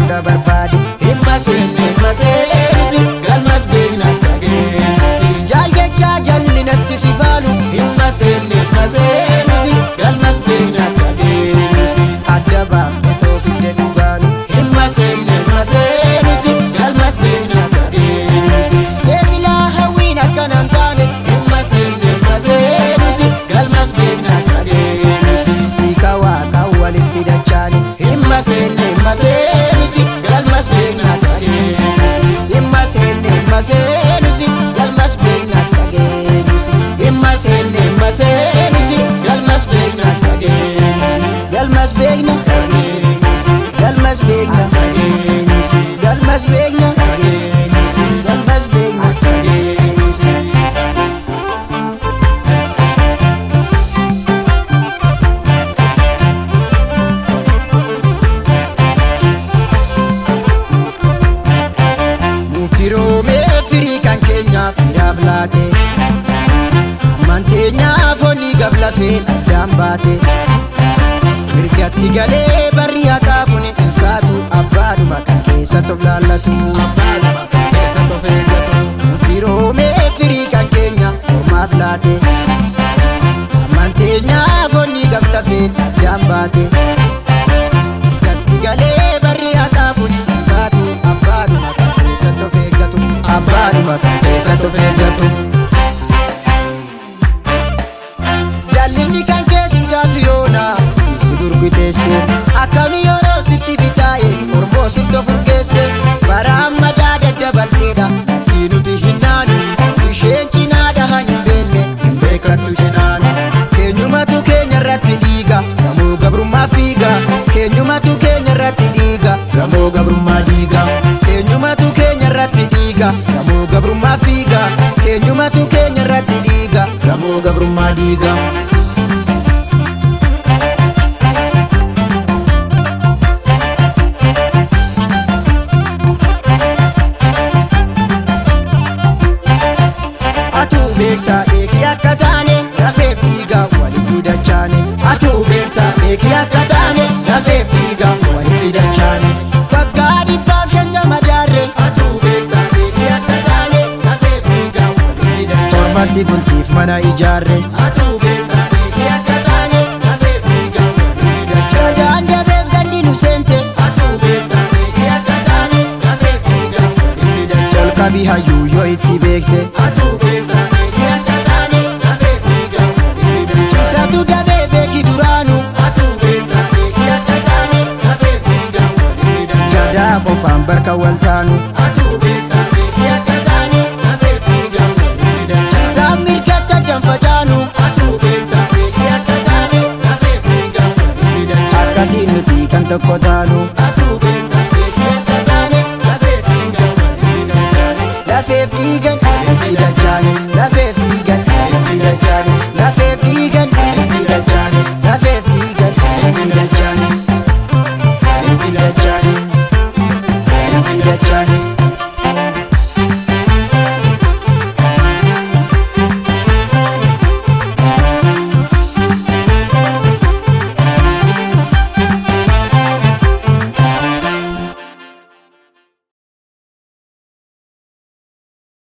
da barbaade. Himma seenusi galmas beekna kageessi. Jaal jecha jallinatti si faalu. Himma seenusi galmas beekna kageessi. Adda baafte toofidde dhugaanu. Himma seenusi galmas beekna kageessi. Beesilaa hawwiin akkanaan taane. Himma seenusi galmas beekna kageessi. Hiika waaqa walitti dachaani. Himma seenusi galmas beekna kageessi. Himma seenusi galmas beekna kageessi. Himma seenusi galmas beekna kageessi. Galmas beekna kageessi. Galmas beekna kageessi. Galmas beekna kageessi. Galmas beekna kageessi. Firoomee firii kan keenyaaf firaaf laate. Amanteenyaaf onni gablafee addaan baate. Mirgatti galee barri haqaa kun isaatu abbaadhuma kan keessatti of laallatu. Firoomee firii kan keenya ormaaf laate. Amanteenyaaf onni gablafee addaan baate. Mirgatti galee barri haqaa kun isaatu abbaadhuma kan keessatti of eeggatu. Abbaadhuma kan keessatti of eeggatu. Jallinni kan keessin taatu yoona isi gurguteesse. Akkami yeroo sitti bitaaye ormoo sitti of urgeesse. Bara ammadaa daddabalteedha lakkii nuti hin naanu. Isheen cinaa dhahan hin beekne hin beekattu cinaanu. Keenyumatu keenya irratti dhiiga gamoo gabrummaa fiiga. Keenyumatu keenya irratti dhiiga gamoo gabrummaa dhiiga. Keenyumatu keenya irratti dhiiga gamoo gabrummaa fiiga. Keenyumatu keenya irratti dhiiga gamoo gabrummaa dhiiga. Atuu beektaa beekii akka taane lafeef dhiiga walitti dachaane. Atuu beektaa beekii akka taane lafeef dhiiga walitti dachaane. Waggaa 150 daarre. Atuu beektaa beekii akka taane lafeef dhiiga walitti dachaane. Ormatti bultiif mana ijaarre. Atuu beektaa beekii akka taane lafeef dhiiga walitti dachaane. Gadaan dabeef gandi nu seente. Atuu beektaa beekii akka taane lafeef dhiiga walitti dachaane. Ol qabii hayyuu yoo itti beekte. Atuu beektaa beekii akka taane lafeef dhiiga walitti dachaane. Isatu dabee beeki duraanu. Atuu beektaa beekii akka taane lafeef dhiiga walitti dachaane. Gadaa qofaan barka wal taanu. Atuu beektaa beekii akka taane lafeef dhiiga walitti dachaane. Kitaab mirgatti addan facaanu. Atuu beektaa beekii akka taane lafeef dhiiga walitti dachaane. Akkasiin nuti kan tokko taanu. Atuu beektaa beekii akka taane lafeef dhiiga walitti dachaane. Lafeef dhiigan walitti dachaane. Lafeef dhiigan walitti dachaane. Lafeef dhiigan walitti dachaane. Lafeef dhiigan walitti dachaane. Walitti dachaane. Walitti dachaane.